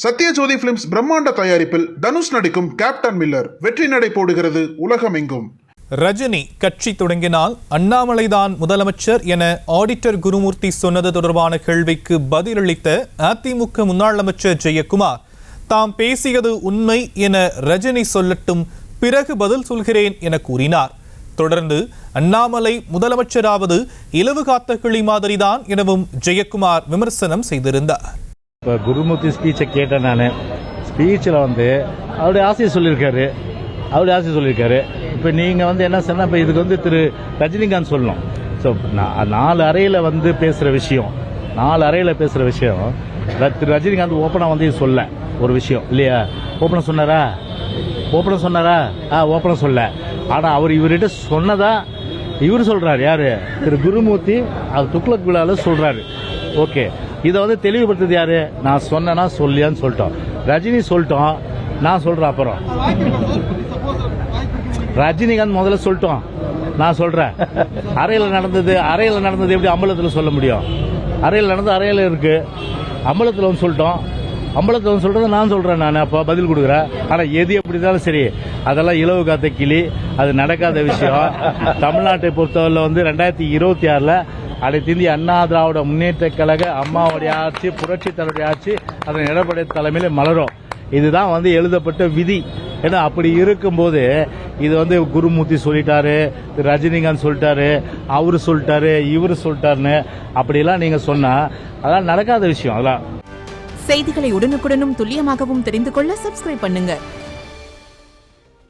Sathyajothi films பிரம்மாண்ட தயாரிப்பில் தனுஷ் நடிக்கும் கேப்டன் மில்லர் வெற்றி நடை போடுகிறது உலகமெங்கும். ரஜினி கட்சி தொடங்கினால் அண்ணாமலைதான் முதலமைச்சர் என ஆடிட்டர் குருமூர்த்தி சொன்னது தொடர்பான கேள்விக்கு பதிலளித்த அதிமுக முன்னாள் அமைச்சர் ஜெயக்குமார், தாம் பேசியது உண்மை என ரஜினி சொல்லட்டும், பிறகு பதில் சொல்கிறேன் என கூறினார். தொடர்ந்து அண்ணாமலை முதலமைச்சராவது இலவு காத்த கிளி மாதிரிதான் எனவும் ஜெயக்குமார் விமர்சனம் செய்திருந்தார். இப்போ குருமூர்த்தி ஸ்பீச்சை கேட்டேன். நான் ஸ்பீச்சில் அவருடைய ஆசையை சொல்லியிருக்காரு. இப்போ நீங்கள் என்ன சொன்னால், இப்போ இதுக்கு திரு ரஜினிகாந்த் சொல்லணும். ஸோ 4 அறையில் பேசுகிற விஷயம், திரு ரஜினிகாந்த் ஓப்பனாக சொல்ல ஒரு விஷயம் இல்லையா? ஓப்பனாக சொன்னாரா? ஓப்பனாக சொல்ல. ஆனால் அவர் இவர்கிட்ட சொன்னதா இவர் சொல்கிறார். யார்? திரு குருமூர்த்தி அவர் துக்ளக் விழாவில் சொல்கிறாரு. ஓகே, இதை தெளிவுபடுத்துறது யாரு? நான் சொன்னா சொல்லியான்னு சொல்லிட்டோம். ரஜினி சொல்லிட்டோம், நான் சொல்றேன். அப்புறம் ரஜினிகாந்த் முதல்ல சொல்லிட்டோம், நான் சொல்றேன். அறையில் நடந்தது எப்படி அம்பலத்தில் சொல்ல முடியும்? அறையில் நடந்து அறையில் இருக்கு, அம்பலத்தில் சொல்லிட்டோம். அம்பலத்தில் சொல்றது நான் சொல்றேன். நான் அப்போ பதில் கொடுக்குறேன். ஆனால் எது எப்படி இருந்தாலும் சரி, அதெல்லாம் இலவு காத்த கிளி, அது நடக்காத விஷயம். தமிழ்நாட்டை பொறுத்தவரை 2026 அனைத்து இந்திய அண்ணா திராவிட முன்னேற்ற கழக அம்மாவுடைய ஆட்சி, புரட்சி தலைவருடைய ஆட்சி, அதன் எடப்பாடி தலைமையில் மலரும். இதுதான் எழுதப்பட்ட விதி. ஏன்னா அப்படி இருக்கும்போது இது குருமூர்த்தி சொல்லிட்டாரு, ரஜினிகாந்த் சொல்லிட்டாரு, அவரு சொல்லிட்டாரு, இவரு சொல்லிட்டாருன்னு அப்படிலாம் நீங்க சொன்னா அதெல்லாம் நடக்காத விஷயம். அதெல்லாம் செய்திகளை உடனுக்குடனும் துல்லியமாகவும் தெரிந்து கொள்ள சப்ஸ்கிரைப் பண்ணுங்க.